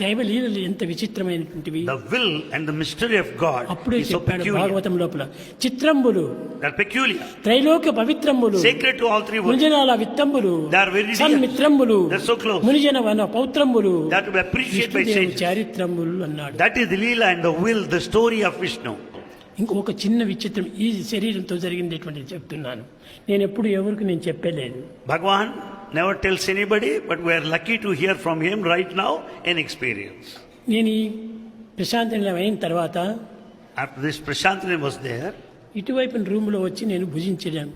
దైవ లీలలు ఎంత విచిత్రమైనటువంటివి. The will and the mystery of God అప్పుడే is so చెప్పాడు peculiar. భాగవతం లోపల చిత్రంబులు, They are peculiar, Trailokya పవిత్రంబులు, sacred to all three worlds. మునిజనాల విత్తంబులు, They are very dear. సన్మిత్రంబులు, They are so close. మునిజన వన పౌత్రంబులు, They are to be appreciated by విష్ణుదేవుని sages. చారిత్రంబులు అన్నాడు. That is the Leela and the will, the story of Vishnu. ఇంకొక చిన్న విచిత్రం ఈ శరీరంతో జరిగిందేటువంటిది చెప్తున్నాను. నేను ఎప్పుడు ఎవరికి నేను చెప్పలేదు. Bhagavan never tells anybody, but we are lucky to hear from him right now an experience. నేను ఈ ప్రశాంత నిలయం అయిన తర్వాత After this Prashantana was there, ఇటువైపు రూమ్లో వచ్చి నేను భుజించాను.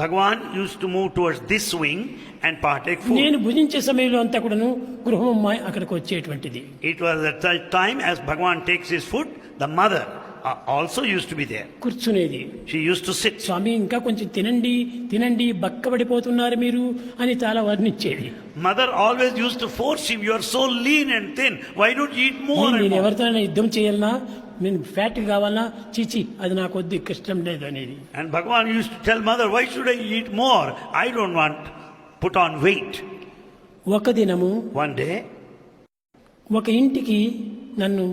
Bhagavan used to move towards this wing and partake food. నేను భుజించే సమయంలో అంతా కూడాను గృహమ్మాయి అక్కడికి వచ్చేటువంటిది. It was at that time as Bhagavan takes his food, the mother also used to be there. కూర్చునేది. She used to sit. స్వామి ఇంకా కొంచెం తినండి తినండి బక్కబడిపోతున్నారు మీరు అని చాలా వర్ణించేది. Mother always used to force him, you are so lean and thin, why don't you eat more and నేను more? ఎవరితో యుద్ధం చేయాలన్నా, నేను ఫ్యాట్ కావాలన్నా, చీచి అది నాకు వద్దు, ఇష్టం లేదు అనేది. And Bhagavan used to tell mother, why should I eat more? I don't want put on weight. ఒక దినము One day, ఒక ఇంటికి నన్ను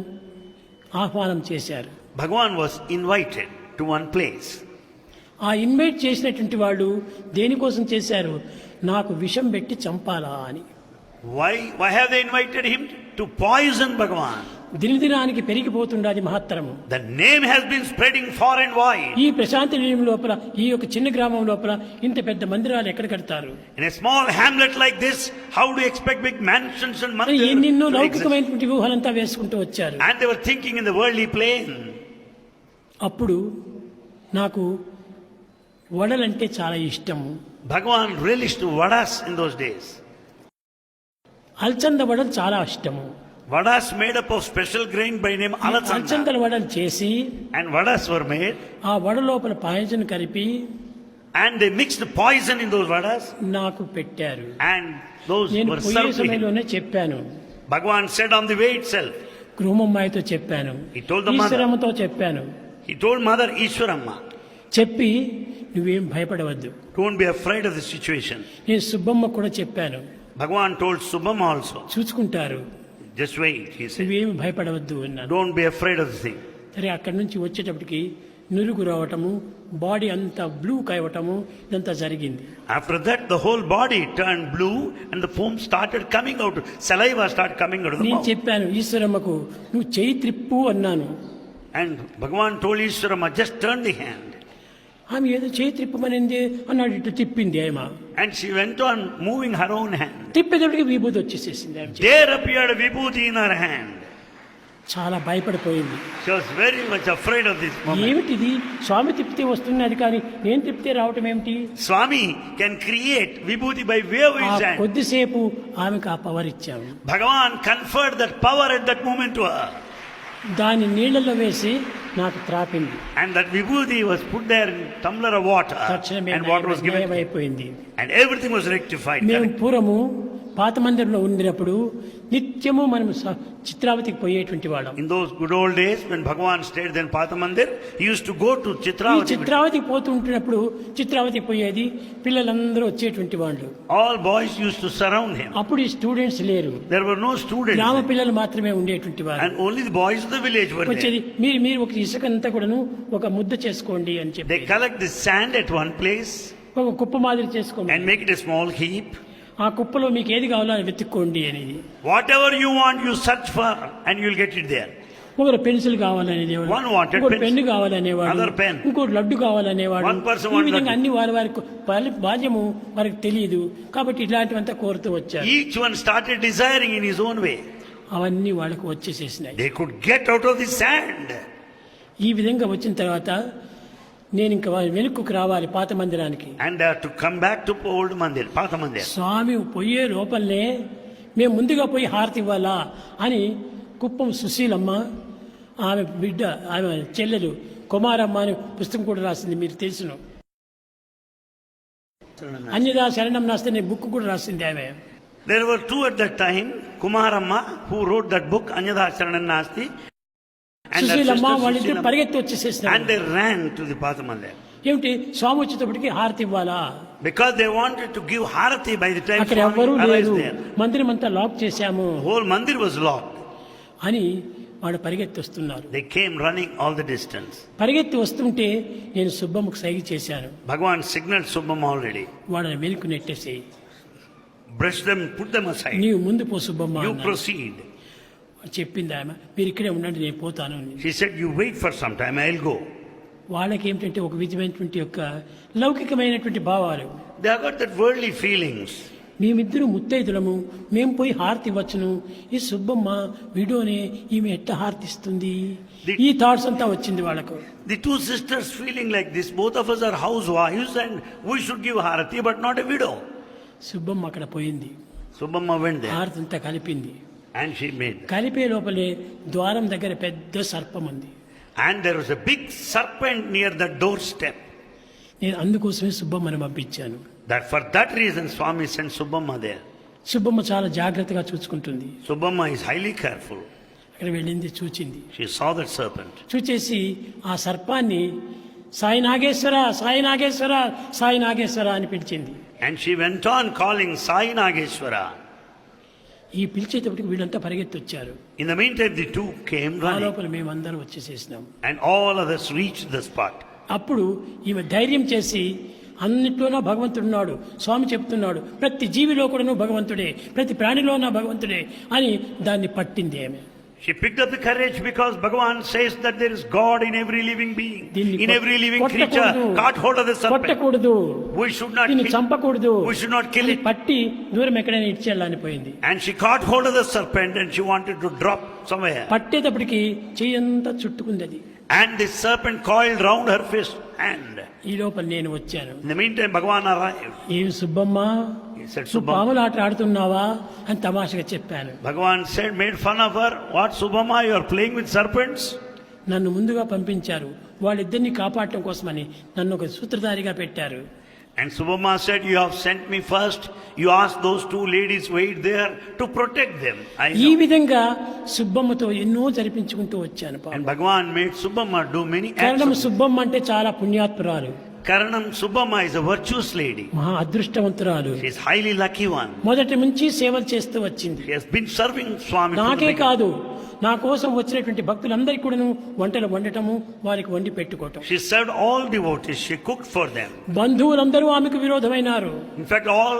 ఆహ్వానం చేశారు. Bhagavan was invited to one place. ఆ ఇన్వైట్ చేసినటువంటి వాళ్ళు దేనికోసం చేశారు? నాకు విషం పెట్టి చంపాలా అని. Why have they invited him? To poison Bhagavan. దినదినానికి పెరిగిపోతుండాది మహత్తరము. The name has been spreading far and wide. ఈ ప్రశాంతి నిలయం లోపల, ఈ యొక్క చిన్న గ్రామం లోపల ఇంత పెద్ద మందిరాలు ఎక్కడ కడతారు? In a small hamlet like this, how do you expect big mansions and mandirs? ఎన్నెన్నో లౌకికమైనటువంటి వ్యూహాలంతా వేసుకుంటూ వచ్చారు. And they were thinking in the worldly plane. అప్పుడు నాకు వడలంటే చాలా ఇష్టము. Bhagavan relished vadas in those days. అల్చంద వడలు చాలా ఇష్టము. Vadas made up of special grain by name Alachanda. అల్చందల వడలు చేసి And vadas were made. ఆ వడ లోపల పాయసం కలిపి And they mixed the poison in those vadas. నాకు పెట్టారు. And those నేను were పోయే served to him. సమయంలోనే చెప్పాను. Bhagavan said on the way itself. గృహమ్మాయితో చెప్పాను, He told the mother. ఈశ్వరమ్మతో చెప్పాను. He told mother Ishwaramma, చెప్పి నువ్వేం భయపడవద్దు. don't be afraid of the situation. నేను సుబ్బమ్మ కూడా చెప్పాను, Bhagavan told Subhamma also, చూసుకుంటారు, just wait, he said. నువ్వేమి భయపడవద్దు అన్నాను. Don't be afraid of the thing. సరే అక్కడి నుంచి వచ్చేటప్పటికి నురుగు రావటము, బాడీ అంతా బ్లూ కావటము, ఇదంతా జరిగింది. After that, the whole body turned blue and the foam started coming out. Saliva started coming out of the నేను mouth. చెప్పాను ఈశ్వరమ్మకు, నువ్వు చేయి త్రిప్పు అన్నాను. And Bhagavan told Ishwaramma, just turn the hand. ఆమె ఏదో చేయి త్రిప్పమనింది అన్నాడు, ఇటు తిప్పింది ఆమె. And she went on moving her own hand. తిప్పేటప్పటికి విభూతి వచ్చేసేసింది ఆమె చేతికి. There appeared a vibhuti in her hand. చాలా భయపడిపోయింది. She was very much afraid of this moment. ఏమిటిది, స్వామి తిప్పితే వస్తున్నది కానీ నేను తిప్పితే రావటం ఏమిటి? Swami can create vibhuti by way of ఆ his hand. కొద్దిసేపు ఆమెకు ఆ పవర్ ఇచ్చాము. Bhagavan conferred that power at that moment to her. దాని నీళ్లలో వేసి నాకు త్రాపింది. And that vibhuti was put there in tumbler of water. తక్షణమే And water was given. అయిపోయింది. And everything was rectified. మేము Correct? పూర్వము పాత మందిరంలో ఉండినప్పుడు నిత్యము మనం చిత్రావతికి పోయేటువంటి వాళ్ళం. In those good old days when Bhagavan stayed in Patha Mandir, he used to go to ఈ Chitravati. చిత్రావతికి పోతుంటున్నప్పుడు చిత్రావతికి పోయేది, పిల్లలందరూ వచ్చేటువంటి వాళ్ళు. All boys used to surround him. అప్పుడు ఈ స్టూడెంట్స్ లేరు, There were no students. గ్రామ పిల్లలు మాత్రమే ఉండేటువంటి వారు. And only the boys of the village were వచ్చేది there. మీరు ఒక ఇసుకంతా కూడాను ఒక ముద్ద చేసుకోండి అని చెప్పి, They collect the sand at one place ఒక కుప్ప మాదిరి చేసుకోండి, and make it a small heap. ఆ కుప్పలో మీకు ఏది కావాలో అది వెతుక్కోండి అనేది. Whatever you want, you search for and you'll get it there. ఒకరు పెన్సిల్ కావాలనేది, One wanted ఇంకోటి pencil. పెన్ను కావాలనేవాడు, Another pen. ఇంకోటి లడ్డు కావాలనేవాడు. One person ఈ wanted విధంగా laddu. అన్ని వారి బాల్యము వారికి తెలియదు కాబట్టి ఇలాంటివంతా కోరుతూ వచ్చారు. Each one started desiring in his own way. అవన్నీ వాళ్ళకు వచ్చేసేసినాయి. They could get out of the sand. ఈ విధంగా వచ్చిన తర్వాత నేను ఇంకా వెనుకకు రావాలి పాత మందిరానికి. And they have to come back to old Mandir, Patha Mandir. స్వామి పోయే లోపలనే మేము ముందుగా పోయి హారతి ఇవ్వాలా అని కుప్పం సుశీలమ్మ, ఆమె బిడ్డ, ఆమె చెల్లెలు కుమారమ్మ అని పుస్తకం కూడా రాసింది, మీరు తెలుసును. అన్యదా శరణం నాస్తే నేను బుక్ కూడా రాసింది ఆమె. There were two at that time, Kumaramma, who wrote that book, Anyada Sharanam Nasti, and her Susheelamma sister వాళ్ళిద్దరు Sushilama. పరిగెత్తి And వచ్చేసేసినారు. they ran to the Patha Mandir. ఏమిటి, స్వామి వచ్చేటప్పటికి హారతి ఇవ్వాలా? Because they wanted to give Harati by the time అక్కడ Swami ఎవ్వరూ arrived లేరు, there. మందిరం అంతా లాక్ చేశాము. The whole Mandir was locked. అని వాడు పరిగెత్తి వస్తున్నారు. They came running all the distance. పరిగెత్తి వస్తుంటే నేను సుబ్బమ్మకు సైగ చేశాను. Bhagavan signaled Subbamma already. వాడిని వెనుక నెట్టేసి, Brush them, put them aside. నీవు ముందు పో సుబ్బమ్మ You అన్నాడు. proceed. చెప్పింది ఆమె, మీరు ఇక్కడే ఉండండి నేను పోతాను అని. She said, you wait for some time, I'll go. వాళ్ళకి ఏమిటంటే ఒక విధమైనటువంటి యొక్క లౌకికమైనటువంటి భావాలు. They have got that worldly feelings. మేమిద్దరు ముత్తైదులము, మేము పోయి హారతి ఇవ్వచ్చును, ఈ సుబ్బమ్మ విడోనే ఈమె ఎట్ట హారతిస్తుంది, ఈ థాట్స్ అంతా వచ్చింది వాళ్ళకు. The two sisters feeling like this, both of us are housewives and we should give harati but not a widow. Subbamma అక్కడ పోయింది, Subbamma went there హారతి అంతా కలిపింది. and she made. కలిపే లోపలే ద్వారం దగ్గర పెద్ద సర్పం ఉంది. And there was a big serpent near the doorstep. నేను అందుకోసమే సుబ్బమ్మని పంపించాను. That for that reason Swami sent Subbamma there. Subbamma చాలా జాగ్రత్తగా చూసుకుంటుంది. Subbamma is highly careful. అక్కడ వెళ్ళింది, చూచింది. She saw that serpent. చూచేసి ఆ సర్పాన్ని సాయి నాగేశ్వర, సాయి నాగేశ్వర, సాయి నాగేశ్వర అని పిలిచింది. And she went on calling Sai Nageshwara. ఈ పిలిచేటప్పటికి వీళ్ళంతా పరిగెత్తి వచ్చారు. In the meantime the two came ఆ running లోపల మేమందరం వచ్చేసేసినాం. and all of us reached the spot. అప్పుడు ఈమె ధైర్యం చేసి, అన్నిట్లోనూ భగవంతుడున్నాడు, స్వామి చెప్తున్నాడు, ప్రతి జీవిలో కూడాను భగవంతుడే, ప్రతి ప్రాణిలోనా భగవంతుడే అని దాన్ని పట్టింది ఆమె. She picked up the courage because Bhagavan says that there is God in every living being, in every living creature. Caught hold of the serpent. కొట్టకూడదు, We should not దీన్ని kill. చంపకూడదు, We should not kill it. పట్టి దూరం ఎక్కడైనా ఇచ్చేయాలని పోయింది. And she caught hold of the serpent and she wanted to drop somewhere. పట్టేటప్పటికి చెయ్యంతా చుట్టుకుంది అది. And the serpent coiled round her fist hand. ఈ లోపల నేను వచ్చాను. In the meantime Bhagavan arrived. ఏమి సుబ్బమ్మ, He said, నువ్వు Subbamma. పాముల ఆట ఆడుతున్నావా అని తమాషగా చెప్పాను. Bhagavan said, made fun of her. What, Subbamma, you are playing with serpents? నన్ను ముందుగా పంపించారు, వాళ్ళిద్దరిని కాపాడటం కోసమని నన్ను ఒక సూత్రధారిగా పెట్టారు. And Subbamma said, you have sent me first. You asked those two ladies wait there to protect them. ఈ విధంగా సుబ్బమ్మతో ఎన్నో జరిపించుకుంటూ వచ్చాను. And Bhagavan made Subbamma do many కారణం acts. సుబ్బమ్మ అంటే చాలా పుణ్యాత్పురాలు, Karanam Subbamma is a virtuous lady. మహా అదృష్టవంతురాలు. She is highly lucky one. మొదటి నుంచి సేవలు చేస్తూ వచ్చింది. She has been serving Swami. నాకే కాదు, నా కోసం వచ్చినటువంటి భక్తులందరికీ కూడాను వంటలు వండటము, వారికి వండి పెట్టుకోవటం. She served all devotees. She cooked for them. బంధువులందరూ ఆమెకు విరోధమైనారు. In fact, all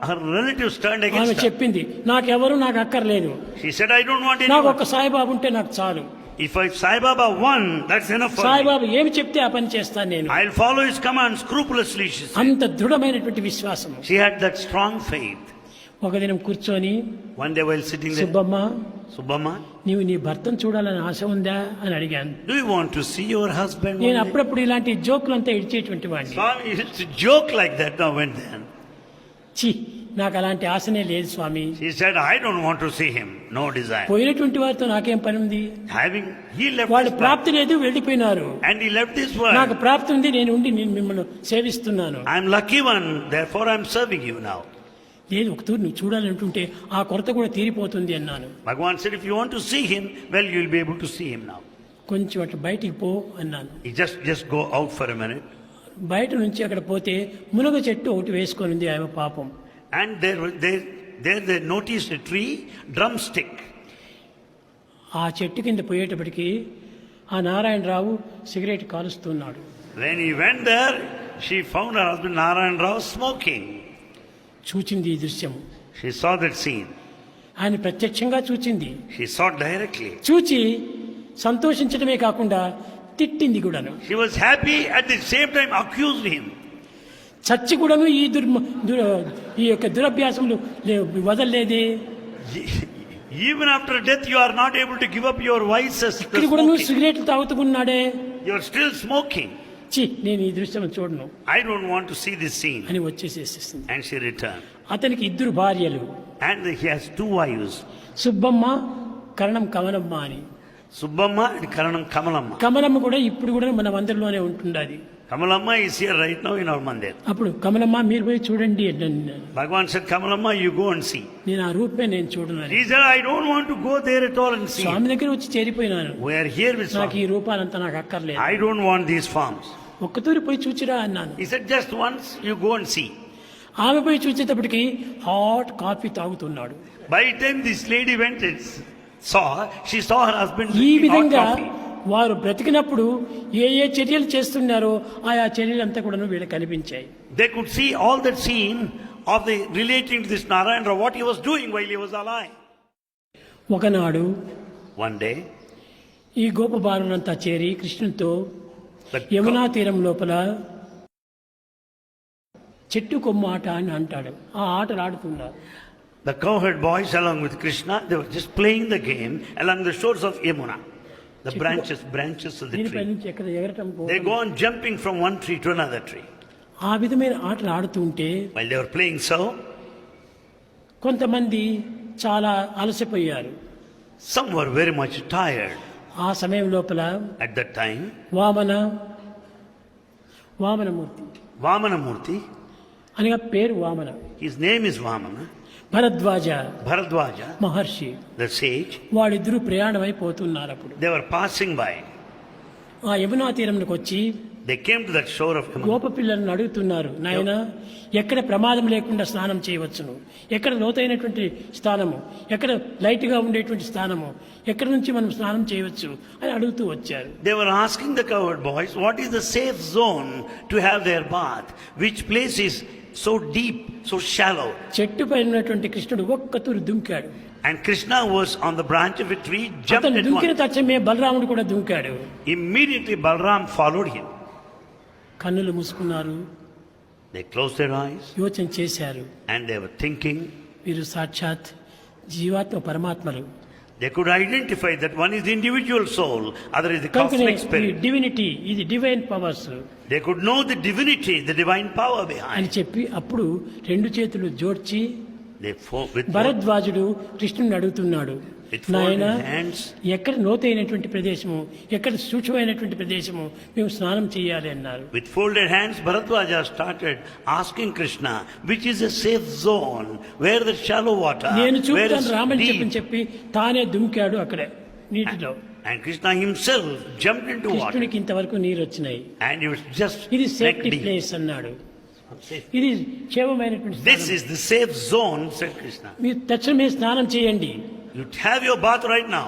her relatives turned ఆమె against her. చెప్పింది, నాకెవరు నాకు అక్కర్లేదు, She said, I don't want నాకు anyone. ఒక సాయిబాబు ఉంటే నాకు చాలు. If I Sai Baba won, that's enough for me. Saibaba ఏమి చెప్తే ఆ పని చేస్తాను నేను. I'll follow his command scrupulously, she said. అంత దృఢమైనటువంటి విశ్వాసం. She had that strong faith. ఒక దినం కూర్చొని, One day while sitting there, Subbamma, Subbamma, నీవు నీ భర్తను చూడాలని ఆశ ఉందా అని అడిగాను. do you want to see your husband? నేను one day? అప్పుడప్పుడు ఇలాంటి జోకులంతా ఇడిచేటువంటి వాడిని. Swami used to joke like that now and then. చి, నాకు అలాంటి ఆశనే లేదు స్వామి. She said, I don't want to see him. No desire. పోయినటువంటి వారితో నాకేం పని ఉంది, He left వాళ్ళు this ప్రాప్తి లేదు, వెళ్ళిపోయినారు. world. And he left this నాకు world. ప్రాప్తి ఉంది, నేను ఉండి నేను మిమ్మల్ని సేవిస్తున్నాను. I'm lucky one, therefore I'm serving you now. లేదు, ఒక తూరు నువ్వు చూడాలంటుంటే ఆ కొరత కూడా తీరిపోతుంది అన్నాను. Bhagavan said, if you want to see him, well, you'll be able to see him now. కొంచెం అట్లా బయటికి పో అన్నాను. He just go out for a minute. బయట నుంచి అక్కడ పోతే మునగ చెట్టు ఒకటి వేసుకొని ఉంది ఆమె పాపం. And there they noticed a tree, drumstick. ఆ చెట్టు కింద పోయేటప్పటికి ఆ నారాయణరావు సిగరెట్ కాలుస్తున్నాడు. When he went there, she found her husband Narayan Rao smoking. చూచింది ఈ దృశ్యం. She saw that scene. ఆయన ప్రత్యక్షంగా చూచింది. She saw directly. చూచి సంతోషించడమే కాకుండా తిట్టింది కూడాను. She was happy, at the same time accused him. చచ్చి కూడాను ఈ యొక్క దురభ్యాసములు వదలలేదే. Even after death, you are not able to give up your vices. ఇక్కడ కూడా నువ్వు సిగరెట్లు తాగుతున్నాడే. You are still smoking. చి, నేను ఈ దృశ్యం చూడను I don't want to see this scene. అని వచ్చేసేసింది. And she returned. అతనికి ఇద్దరు భార్యలు, And he has two wives, Subbamma, కరణం కమలమ్మ అని. Subbamma and Karanam Kamalamma. Kamalamma కూడా ఇప్పుడు కూడా మన మందిరంలోనే ఉంటుండాలి. Kamalamma is here right now in our mandir. అప్పుడు కమలమ్మ మీరు పోయి చూడండి అన్నాను. Bhagavan said, Kamalamma, you go and see. నేను ఆ రూపే నేను చూడను. He said, I don't want to go there at all and see. స్వామి దగ్గర వచ్చి చేరిపోయినాను. We are here with నాకు ఈ Swami. రూపాలంతా నాకు అక్కర్లేదు. I don't want these forms. ఒక్కతూరి పోయి చూచిరా అన్నాను. He said, just once you go and see. ఆమె పోయి చూసేటప్పటికి హాట్ కాఫీ తాగుతున్నాడు. By the time this lady went, she saw her husband ఈ drinking hot విధంగా coffee. వారు బ్రతికినప్పుడు ఏ ఏ చర్యలు చేస్తున్నారో ఆయా చర్యలంతా కూడా వీళ్ళకి కనిపించాయి. They could see all that scene of the relating to this Narayana, what he was doing while he was alive. ఒకనాడు One day, ఈ గోపబాలునంతా చేరి కృష్ణునితో the యమునా తీరం లోపల చెట్టు కొమ్మ ఆట అని అంటాడు. ఆ ఆటలు ఆడుతున్నారు. cowherd boys along with Krishna, they were just playing the game along the shores of Yamuna. The branches of the దీనిపై tree. నుంచి ఎక్కడ ఎగరటం They go on jumping from one tree to another tree. ఆ విధమైన ఆటలు ఆడుతూ ఉంటే While they were playing so, కొంతమంది చాలా అలసిపోయారు. some were very much tired. ఆ సమయం లోపల At that time, Vamanamurthy Vamanamurti, అనగా పేరు Vamana, his name is Vamana, Bharadwaj Maharshi, the sage, వాళ్ళిద్దరూ ప్రయాణమైపోతున్నారు. అప్పుడు they were passing by. ఆ యమునా తీరంలోకి వచ్చి They came to that shore of Yamuna. గోప పిల్లలను అడుగుతున్నారు, నాయన ఎక్కడ ప్రమాదం లేకుండా స్నానం చేయవచ్చును, ఎక్కడ లోతైనటువంటి స్థానము, ఎక్కడ లైట్గా ఉండేటువంటి స్థానము, ఎక్కడి నుంచి మనం స్నానం చేయవచ్చు అని అడుగుతూ వచ్చారు. They were asking the cowherd boys, what is the safe zone to have their bath? Which place is so deep, so shallow? చెట్టు పైన ఉన్నటువంటి కృష్ణుడు ఒక్క తూరు దుంకాడు. And Krishna was on the branch of a tree, jumped అతను at దుంకిన once. తక్షణమే బలరాముడు కూడా దుంకాడు. Immediately Balram followed him. కన్నులు మూసుకున్నారు, They closed their eyes యోచన చేశారు. and they were thinking. వీరు సాక్షాత్ జీవాత్మ పరమాత్మలు. They could identify that one is the individual soul, other is the కనుకనే cosmic ఈ spirit. డివినిటీ, ఇది divine powers They could know the divinity, the divine power అని behind. చెప్పి అప్పుడు రెండు చేతులు జోడ్చి They with భరద్వాజుడు కృష్ణుని అడుగుతున్నాడు, With నాయన folded hands. ఎక్కడ లోతైనటువంటి ప్రదేశము, ఎక్కడ సూక్ష్మమైనటువంటి ప్రదేశము మేము స్నానం చేయాలి అన్నారు. With folded hands, Bharadwaja started asking Krishna, which is a safe zone, where the shallow water, నేను where చూపుతాను is రామని deep. చెప్పి తానే దుంకాడు అక్కడే నీటిలో. And Krishna himself jumped into water. కృష్ణునికి ఇంతవరకు నీరు వచ్చినాయి. And he was just ఇది neck సేఫ్టీ deep. ప్లేస్ అన్నాడు. ఇది క్షేమమైనటువంటి This స్థానం. is the safe zone, said Krishna. మీరు తక్షణమే స్నానం చేయండి, You have your bath right now.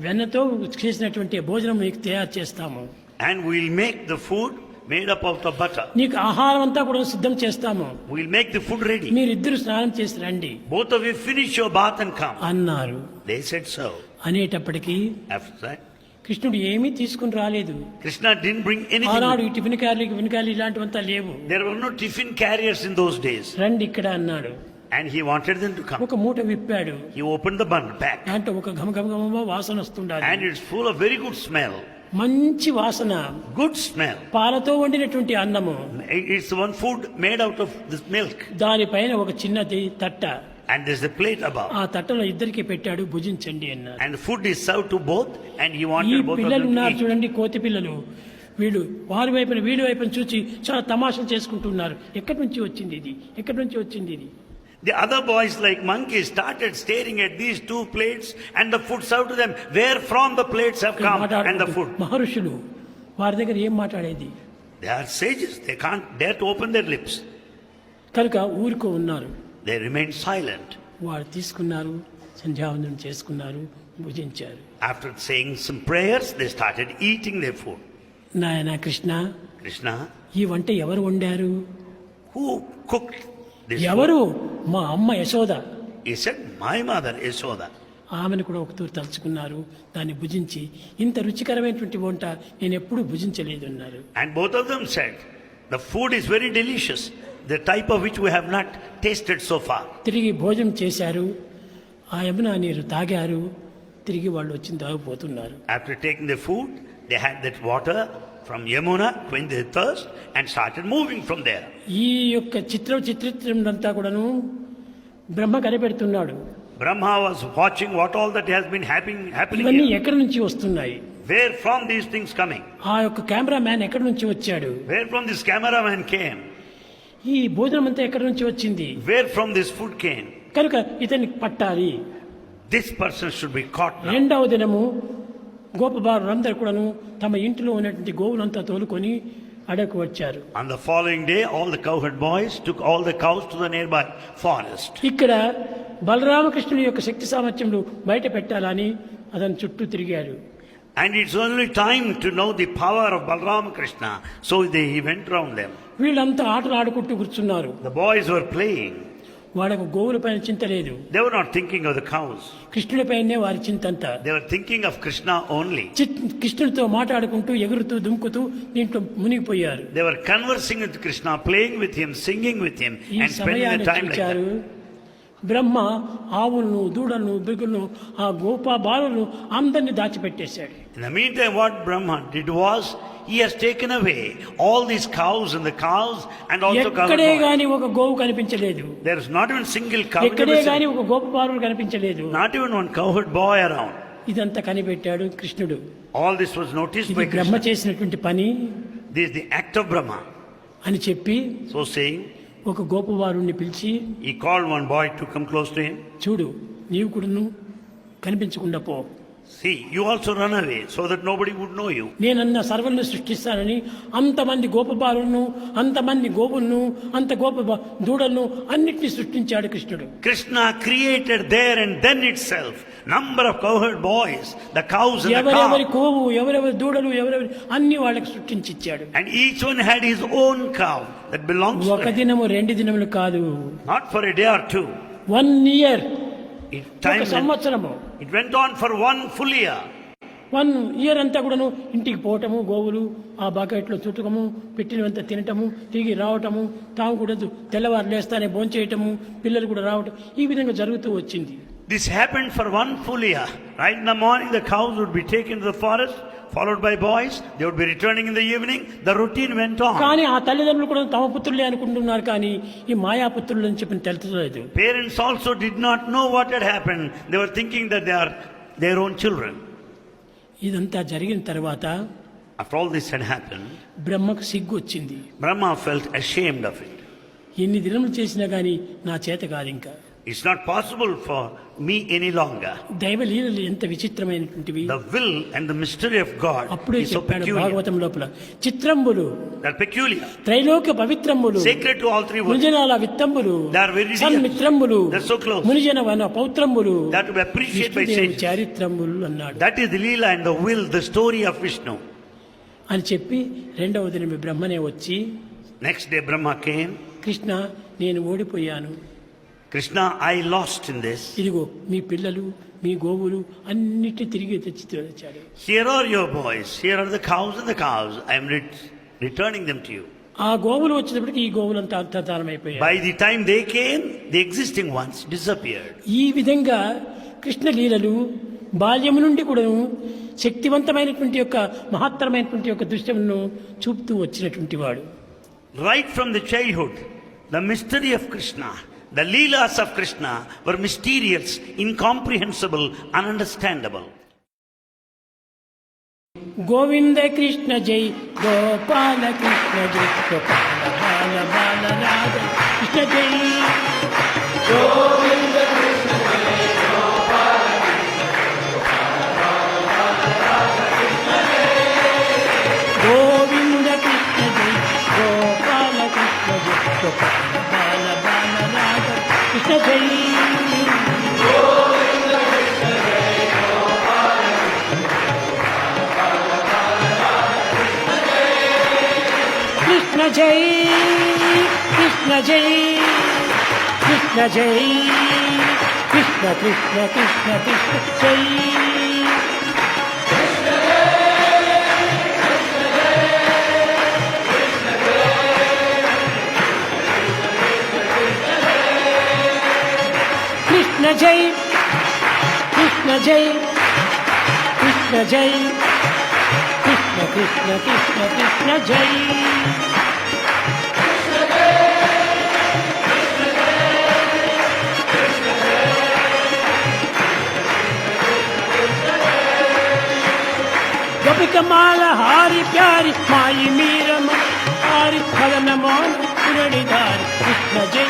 వెన్నతో చేసినటువంటి భోజనం మీకు తయారు చేస్తాము, And we'll make the food made up of the butter. నీకు ఆహారం అంతా కూడా సిద్ధం చేస్తాము, We'll make the food ready. మీరిద్దరు స్నానం చేసి రండి Both of you finish your bath and come. అన్నారు. They said so. అనేటప్పటికీ After that, కృష్ణుడు ఏమీ తీసుకుని రాలేదు. Krishna didn't bring anything. ఆనాడు ఈ టిఫిన్ క్యారీలు ఇలాంటివంతా లేవు. There were no tiffin carriers in those days. రండి ఇక్కడ అన్నాడు. And he wanted them to come. ఒక మూట విప్పాడు. He opened the bag. దాంట్లో ఒక ఘమఘమ వాసన వస్తుండాలి. And it's full of very good smell. మంచి వాసన, Good smell. పాలతో వండినటువంటి అన్నము, It's one food made out of this milk. దానిపైన ఒక చిన్నది తట్ట, And there's a plate above. ఆ తట్టలో ఇద్దరికి పెట్టాడు, భుజించండి అన్నారు. And the food is served to both. And he ఈ wanted both of పిల్లలు them to ఉన్నారు eat. చూడండి, కోతి పిల్లలు, వీళ్ళు వారి వైపున వీడి వైపున చూసి చాలా తమాషలు చేసుకుంటున్నారు. ఎక్కడి నుంచి వచ్చింది ఇది, ఎక్కడి నుంచి వచ్చింది ఇది. The other boys like monkeys started staring at these two plates and the food served to them. Where from the plates have come and the food? మహర్షులు వారి దగ్గర ఏం మాట్లాడేది. They are sages. They can't dare to open their lips. కనుక ఊరుకో ఉన్నారు. They remained silent. వారు తీసుకున్నారు, సంధ్యావందనం చేసుకున్నారు, భుజించారు. After saying some prayers, they started eating their food. నాయన కృష్ణ, Krishna, ఈ వంట ఎవరు వండారు? who cooked this ఎవరు? food? మా అమ్మ Yashoda. He said, my mother, Yashoda. ఆమెను కూడా ఒకతూరు తలుచుకున్నారు. దాన్ని భుజించి, ఇంత రుచికరమైనటువంటి వంట నేను ఎప్పుడూ భుజించలేదు అన్నారు. And both of them said, the food is very delicious, the type of which we have not tasted so far. తిరిగి భోజనం చేశారు, ఆ యమునా నీరు తాగారు, తిరిగి వాళ్ళు వచ్చి తాగిపోతున్నారు. After taking the food, they had that water from Yamuna, quenched their thirst, and started moving from there. ఈ యొక్క చిత్రం అంతా కూడాను బ్రహ్మ కనిపెడుతున్నాడు. Brahma was watching what all that has been happening ఇవన్నీ here. ఎక్కడి నుంచి వస్తున్నాయి? Where from these things coming? ఆ యొక్క కెమెరా మ్యాన్ ఎక్కడి నుంచి వచ్చాడు? Where from this cameraman came? ఈ భోజనం అంతా ఎక్కడి నుంచి వచ్చింది? Where from this food came? కనుక ఇతన్ని పట్టాలి. This person should be caught now. రెండవ దినము గోపబాలురందరూ కూడాను తమ ఇంటిలో ఉన్నటువంటి గోవులంతా తోలుకొని అడకు వచ్చారు. On the following day, all the cowherd boys took all the cows to the nearby forest. ఇక్కడ బలరామకృష్ణుని యొక్క శక్తి సామర్థ్యములు బయట పెట్టాలని అతని చుట్టూ తిరిగాడు. And it's only time to know the power of Balram Krishna. So he went around them. వీళ్ళంతా ఆటలు ఆడుకుంటూ కూర్చున్నారు. The boys were playing. వాళ్ళకు గోవుల పైన చింత లేదు. They were not thinking of the cows. కృష్ణుడి పైనే వారి చింత అంతా. They were thinking of Krishna only. కృష్ణుడితో మాట్లాడుకుంటూ ఎగురుతూ దుముకుతూ దీంట్లో మునిగిపోయారు. They were conversing with Krishna, playing with him, singing with him, and spending the time like that. బ్రహ్మ ఆవులను, దూడలను, బిగులను, ఆ గోపా బాలులను అందరినీ దాచిపెట్టేశాడు. In the meantime, what Brahma did was, he has taken away all these cows and the cows and also cows. ఎక్కడే గాని ఒక గోవు కనిపించలేదు. There is not even single cow. ఎక్కడే గాని ఒక గోప బాలుడు కనిపించలేదు. Not even one cowherd boy around. ఇదంతా కనిపెట్టాడు కృష్ణుడు. All this was noticed by Krishna. బ్రహ్మ చేసినటువంటి పని. This is the act of Brahma. అని చెప్పి So saying, ఒక గోపవారుణ్ణి పిలిచి, he called one boy to come close to him. చూడు, నీవు కూడాను కనిపించకుండా పో. See, you also run away so that nobody would know you. నేనన్న సర్వల్ని సృష్టిస్తానని అంతమంది గోపబాలులను, అంతమంది గోవులను, అంత గోప దూడలను అన్నిటినీ సృష్టించాడు కృష్ణుడు. Krishna created there and then itself number of cowherd boys, the cows and the cows. ఎవరెవరి కోవు, ఎవరెవరి దూడలు, ఎవరెవరి అన్ని వాళ్ళకి సృష్టించిచ్చాడు. And each one had his own cow that belongs to him. ఒక దినము, 2 దినములు కాదు. Not for a day or 2. 1 year. Time సంవత్సరము. It went on for 1 full year. 1 year అంతా కూడాను ఇంటికి పోవటము, గోవులు ఆ బకెట్లో చుట్టకము, పెట్టినవంతా తినటము, తిరిగి రావటము, తాము కూడా తెల్లవారు లేస్తానే భోంచేయటము, పిల్లలు కూడా రావటం, ఈ విధంగా జరుగుతూ వచ్చింది. This happened for 1 full year. Right in the morning the cows would be taken to the forest, followed by boys. They would be returning in the evening. The routine went on. కానీ ఆ తల్లిదండ్రులు కూడా తమ పుత్రులే అనుకుంటున్నారు, కానీ ఈ మాయాపుత్రులు అని చెప్పి తెలుసుకోలేదు. Parents also did not know what had happened. They were thinking that they are their own children. ఇదంతా జరిగిన తర్వాత After all this had happened, బ్రహ్మకు సిగ్గు వచ్చింది. Brahma felt ashamed of it. ఎన్ని దినములు చేసినా గానీ నా చేత కాదు ఇంకా. It's not possible for me any longer. దైవ లీలలు ఎంత విచిత్రమైనటువంటివి. The will and the mystery of God అప్పుడే is so చెప్పాడు peculiar. భాగవతం లోపల, చిత్రంబులు, They are peculiar, Trailokya పవిత్రంబులు, sacred to all 3 worlds. మునిజనాల విత్తంబులు, They are very dear. సన్మిత్రంబులు, They are so close. మునిజన వన పౌత్రంబులు, They are to be appreciated by విష్ణుదేవుని sages. చారిత్రంబులు అన్నాడు. That is the leela and the will, the story of Vishnu. అని చెప్పి 2వ దినం బ్రహ్మనే వచ్చి, Next day Brahma came. Krishna, నేను ఓడిపోయాను. Krishna, I lost in this. ఇదిగో మీ పిల్లలు, మీ గోవులు అన్నిటి తిరిగి తెచ్చాడు. Here are your boys. Here are the cows and the cows. I am returning them to you. ఆ గోవులు వచ్చినప్పటికీ ఈ గోవులంతా అంతర్ధానమైపోయాయి. By the time they came, the existing ones disappeared. ఈ విధంగా కృష్ణ లీలలు బాల్యము నుండి కూడా శక్తివంతమైనటువంటి యొక్క మహత్తరమైనటువంటి యొక్క దృశ్యమును చూపుతూ వచ్చినటువంటి వాడు. Right from the childhood, the mystery of Krishna, the leelas of Krishna were mysterious, incomprehensible, ununderstandable. Govinda Krishna జై, గోపాల కృష్ణ జై, గోపాల బాల బాల రాధ కృష్ణ జై. గోవింద కృష్ణ జై, గోపాల గోవింద కృష్ణ జై, గోపాల కృష్ణ జై, గోపాల బాల బాల రాధ కృష్ణ జై. కృష్ణ జై, కృష్ణ జై, కృష్ణ జై, కృష్ణ కృష్ణ కృష్ణ కృష్ణ జై. కృష్ణ జై, కృష్ణ జై, కృష్ణ జై, కృష్ణ కృష్ణ కృష్ణ కృష్ణ జై. గోపికమాల హారి ప్యారి మాయి మీరమ హారి ఫలన మోన పురడిదారి కృష్ణ జై.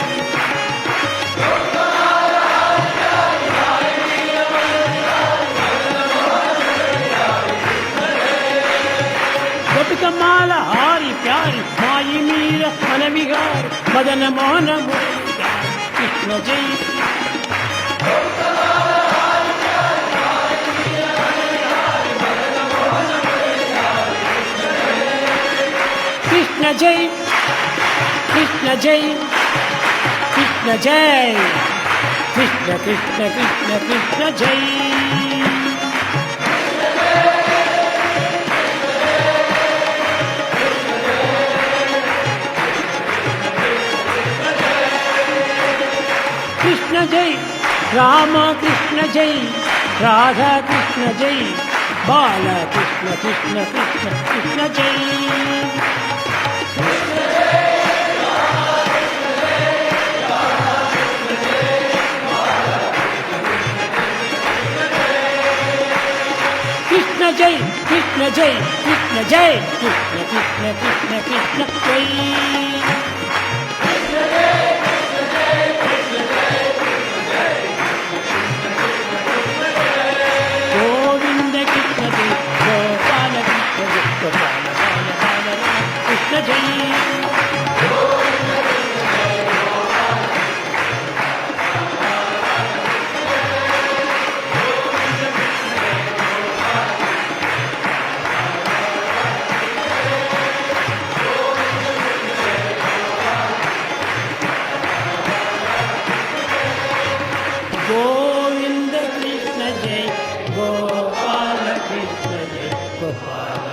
గోపికమాల హారి ప్యారి మాయి మీర మన విహారి మదన మోన కృష్ణ జై. కృష్ణ జై కృష్ణ జై కృష్ణ జై కృష్ణ కృష్ణ కృష్ణ కృష్ణ జై కృష్ణ జై రామ కృష్ణ జై రాధా కృష్ణ జై బాల కృష్ణ కృష్ణ కృష్ణ కృష్ణ జై కృష్ణ జై కృష్ణ జై కృష్ణ జై కృష్ణ కృష్ణ కృష్ణ కృష్ణ జై గోవింద కృష్ణ జై గోపాల కృష్ణ జై గోపాల బాల బాల కృష్ణ జై गोविंद कृष्ण जय गोपाल कृष्ण जय गोपाल